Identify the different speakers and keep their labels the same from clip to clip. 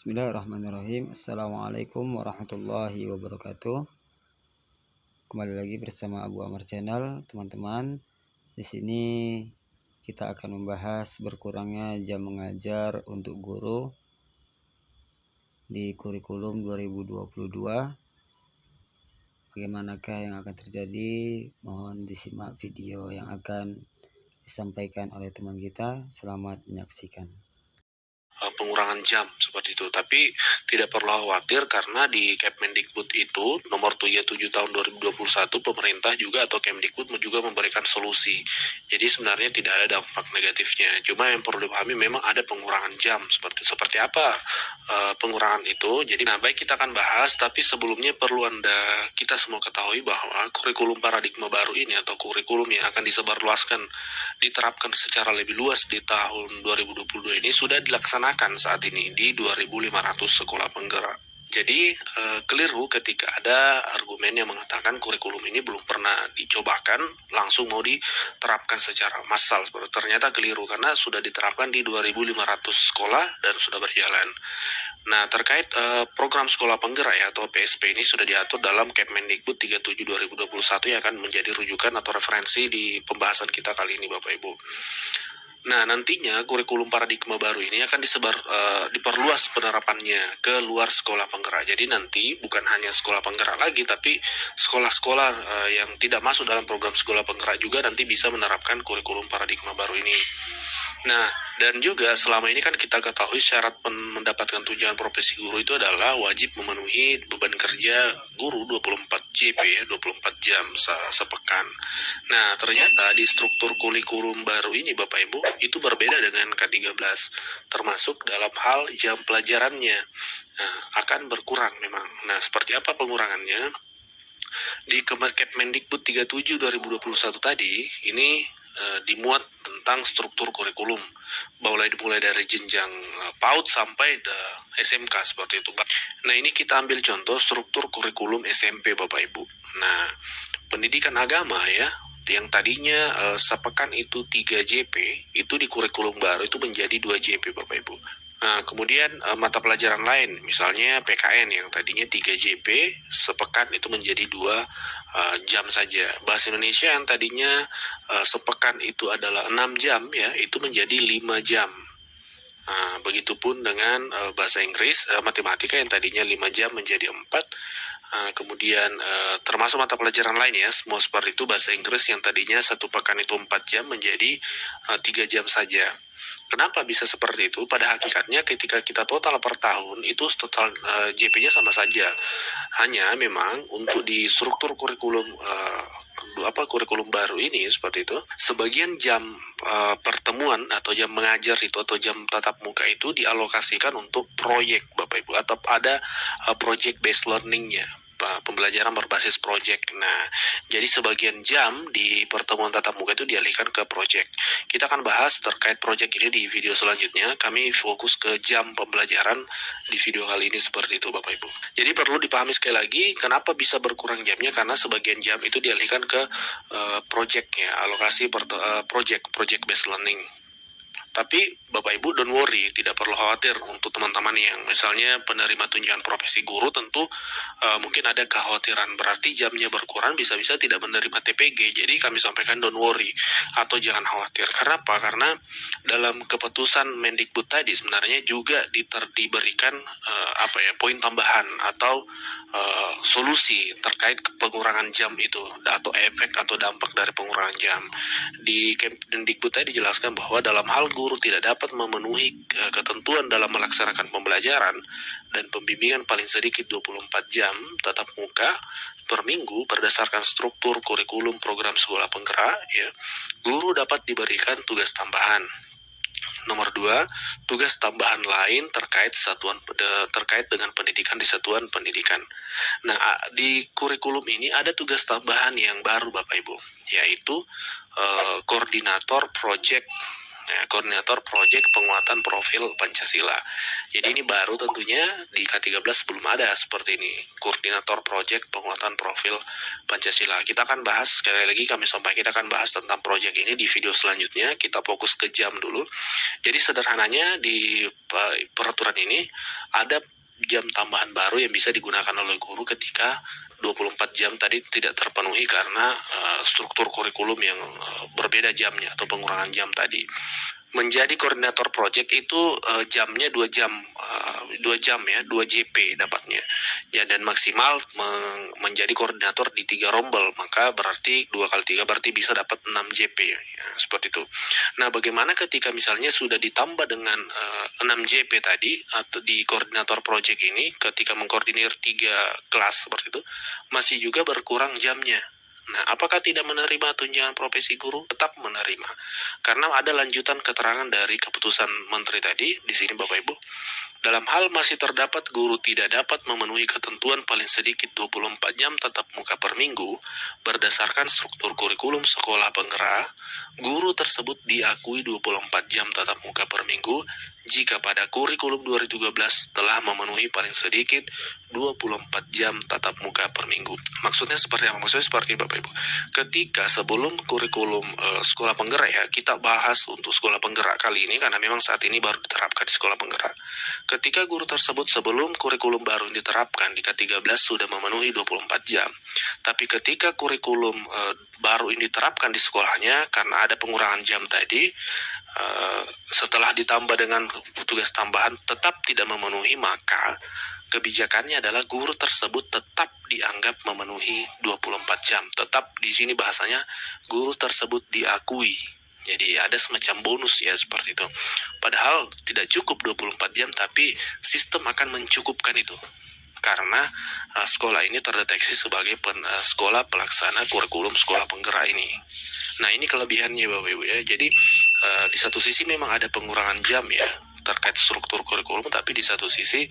Speaker 1: Bismillahirrahmanirrahim. Assalamualaikum warahmatullahi wabarakatuh. Kembali lagi bersama Abu Amar Channel, teman-teman. Di sini kita akan membahas berkurangnya jam mengajar untuk guru di kurikulum 2022. Bagaimanakah yang akan terjadi? Mohon disimak video yang akan disampaikan oleh teman kita. Selamat menyaksikan.
Speaker 2: Pengurangan jam seperti itu, tapi tidak perlu khawatir karena di Kemendikbud itu nomor 37 tahun 2021 pemerintah juga atau Kemdikbud juga memberikan solusi. Jadi sebenarnya tidak ada dampak negatifnya. Cuma yang perlu dipahami memang ada pengurangan jam seperti apa pengurangan itu. Jadi baik kita akan bahas, tapi sebelumnya perlu kita semua ketahui bahwa kurikulum paradigma baru ini atau kurikulum yang akan disebarluaskan diterapkan secara lebih luas di tahun 2022 ini sudah dilaksanakan saat ini di 2.500 sekolah penggerak. Jadi keliru ketika ada argumen yang mengatakan kurikulum ini belum pernah dicobakan langsung mau diterapkan secara massal. Ternyata keliru karena sudah diterapkan di 2.500 sekolah dan sudah berjalan. Nah, terkait program sekolah penggerak ya atau PSP ini sudah diatur dalam Kemendikbud 37 2021 yang akan menjadi rujukan atau referensi di pembahasan kita kali ini Bapak Ibu. Nah, nantinya kurikulum paradigma baru ini akan diperluas penerapannya ke luar sekolah penggerak. Jadi nanti bukan hanya sekolah penggerak lagi, tapi sekolah-sekolah yang tidak masuk dalam program sekolah penggerak juga nanti bisa menerapkan kurikulum paradigma baru ini. Nah, dan juga selama ini kan kita ketahui syarat mendapatkan tunjangan profesi guru itu adalah wajib memenuhi beban kerja guru 24 JP ya, 24 jam sepekan. Nah, ternyata di struktur kurikulum baru ini Bapak Ibu itu berbeda dengan K13, termasuk dalam hal jam pelajarannya. Nah, akan berkurang memang. Nah, seperti apa pengurangannya? Di Kemendikbud 37 2021 tadi ini dimuat tentang struktur kurikulum dimulai dari jenjang PAUD sampai SMK seperti itu. Nah, ini kita ambil contoh struktur kurikulum SMP Bapak Ibu. Nah, pendidikan agama ya yang tadinya sepekan itu 3 JP itu di kurikulum baru itu menjadi 2 JP Bapak Ibu. Nah, kemudian mata pelajaran lain, misalnya PKN yang tadinya 3 JP, sepekan itu menjadi 2 jam saja. Bahasa Indonesia yang tadinya sepekan itu adalah 6 jam, ya, itu menjadi 5 jam. Nah, begitupun dengan bahasa Inggris, matematika yang tadinya 5 jam menjadi 4. Kemudian termasuk mata pelajaran lain ya, semua seperti itu. Bahasa Inggris yang tadinya 1 pekan itu 4 jam menjadi 3 jam saja. Kenapa bisa seperti itu? Pada hakikatnya ketika kita total per tahun itu total JP-nya sama saja. Hanya memang untuk di struktur kurikulum kurikulum baru ini seperti itu, sebagian jam pertemuan atau jam mengajar itu atau jam tatap muka itu dialokasikan untuk proyek Bapak Ibu atau ada project based learning-nya, pembelajaran berbasis project. Nah, jadi sebagian jam di pertemuan tatap muka itu dialihkan ke project. Kita akan bahas terkait project ini di video selanjutnya. Kami fokus ke jam pembelajaran di video kali ini seperti itu Bapak Ibu. Jadi perlu dipahami sekali lagi kenapa bisa berkurang jamnya, karena sebagian jam itu dialihkan ke project ya, alokasi project based learning. Tapi Bapak Ibu don't worry, tidak perlu khawatir untuk teman-teman yang misalnya penerima tunjangan profesi guru tentu mungkin ada kekhawatiran berarti jamnya berkurang bisa-bisa tidak menerima TPG. Jadi kami sampaikan don't worry atau jangan khawatir. Karena apa? Karena dalam keputusan Mendikbud tadi sebenarnya juga diberikan poin tambahan atau solusi terkait pengurangan jam itu atau efek atau dampak dari pengurangan jam. Di Kemdikbud tadi dijelaskan bahwa dalam hal guru tidak dapat memenuhi ketentuan dalam melaksanakan pembelajaran dan pembimbingan paling sedikit 24 jam tatap muka per minggu berdasarkan struktur kurikulum program sekolah penggerak ya, guru dapat diberikan tugas tambahan. Nomor 2, tugas tambahan lain terkait dengan pendidikan di satuan pendidikan. Nah, di kurikulum ini ada tugas tambahan yang baru Bapak Ibu, yaitu koordinator project penguatan profil Pancasila. Jadi ini baru tentunya di K13 belum ada seperti ini, koordinator project penguatan profil Pancasila. Kita akan bahas, sekali lagi kami sampaikan, kita akan bahas tentang project ini di video selanjutnya. Kita fokus ke jam dulu. Jadi sederhananya di peraturan ini ada jam tambahan baru yang bisa digunakan oleh guru ketika 24 jam tadi tidak terpenuhi karena struktur kurikulum yang berbeda jamnya atau pengurangan jam tadi. Menjadi koordinator project itu jamnya 2 jam, 2 jam ya, 2 JP dapatnya. Ya, dan maksimal menjadi koordinator di 3 rombel, maka berarti 2 kali 3 berarti bisa dapat 6 JP ya, seperti itu. Nah, bagaimana ketika misalnya sudah ditambah dengan 6 JP tadi atau di koordinator project ini ketika mengkoordinir 3 kelas seperti itu, masih juga berkurang jamnya. Nah, apakah tidak menerima tunjangan profesi guru? Tetap menerima. Karena ada lanjutan keterangan dari keputusan menteri tadi, di sini Bapak Ibu. Dalam hal masih terdapat guru tidak dapat memenuhi ketentuan paling sedikit 24 jam tatap muka per minggu, berdasarkan struktur kurikulum sekolah penggerak, guru tersebut diakui 24 jam tatap muka per minggu jika pada kurikulum 2013 telah memenuhi paling sedikit 24 jam tatap muka per minggu. Maksudnya seperti apa? Maksudnya seperti Bapak Ibu. Ketika sebelum kurikulum sekolah penggerak ya, kita bahas untuk sekolah penggerak kali ini karena memang saat ini baru diterapkan di sekolah penggerak. Ketika guru tersebut sebelum kurikulum baru diterapkan di K13 sudah memenuhi 24 jam. Tapi ketika kurikulum baru ini diterapkan di sekolahnya karena ada pengurangan jam tadi, setelah ditambah dengan tugas tambahan tetap tidak memenuhi, maka kebijakannya adalah guru tersebut tetap dianggap memenuhi 24 jam. Tetap di sini bahasanya guru tersebut diakui. Jadi ada semacam bonus ya seperti itu. Padahal tidak cukup 24 jam, tapi sistem akan mencukupkan itu. Karena sekolah ini terdeteksi sebagai sekolah pelaksana kurikulum sekolah penggerak ini. Nah, ini kelebihannya Bapak Ibu ya. Jadi di satu sisi memang ada pengurangan jam ya terkait struktur kurikulum, tapi di satu sisi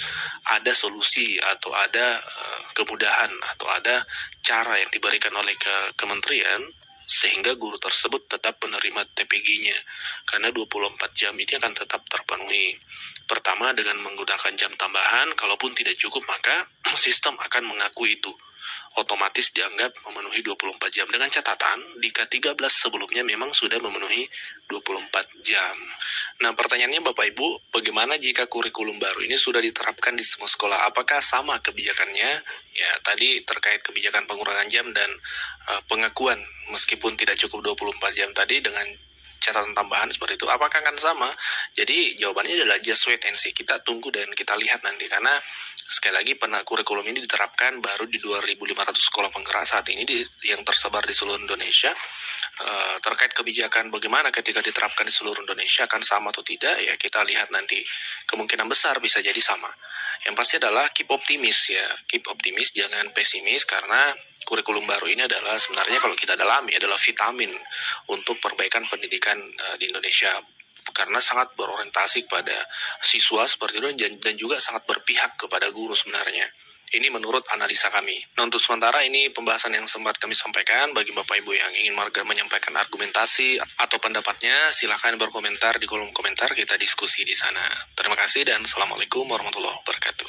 Speaker 2: ada solusi atau ada kemudahan atau ada cara yang diberikan oleh kementerian sehingga guru tersebut tetap menerima TPG-nya karena 24 jam ini akan tetap terpenuhi. Pertama, dengan menggunakan jam tambahan, kalaupun tidak cukup maka sistem akan mengakui itu otomatis dianggap memenuhi 24 jam. Dengan catatan, di K13 sebelumnya memang sudah memenuhi 24 jam. Nah, pertanyaannya Bapak Ibu, bagaimana jika kurikulum baru ini sudah diterapkan di semua sekolah? Apakah sama kebijakannya? Ya, tadi terkait kebijakan pengurangan jam dan pengakuan meskipun tidak cukup 24 jam tadi dengan catatan tambahan seperti itu, apakah akan sama? Jadi jawabannya adalah just wait and see. Kita tunggu dan kita lihat nanti, karena sekali lagi kurikulum ini diterapkan baru di 2.500 sekolah penggerak saat ini yang tersebar di seluruh Indonesia. Terkait kebijakan bagaimana ketika diterapkan di seluruh Indonesia akan sama atau tidak, ya kita lihat nanti. Kemungkinan besar bisa jadi sama. Yang pasti adalah keep optimis ya, keep optimis, jangan pesimis, karena kurikulum baru ini adalah sebenarnya kalau kita dalami adalah vitamin untuk perbaikan pendidikan di Indonesia, karena sangat berorientasi pada siswa seperti itu dan juga sangat berpihak kepada guru sebenarnya. Ini menurut analisa kami. Nah, untuk sementara ini pembahasan yang sempat kami sampaikan. Bagi Bapak Ibu yang ingin menyampaikan argumentasi atau pendapatnya, silakan berkomentar di kolom komentar, kita diskusi di sana. Terima kasih dan Assalamualaikum warahmatullahi wabarakatuh.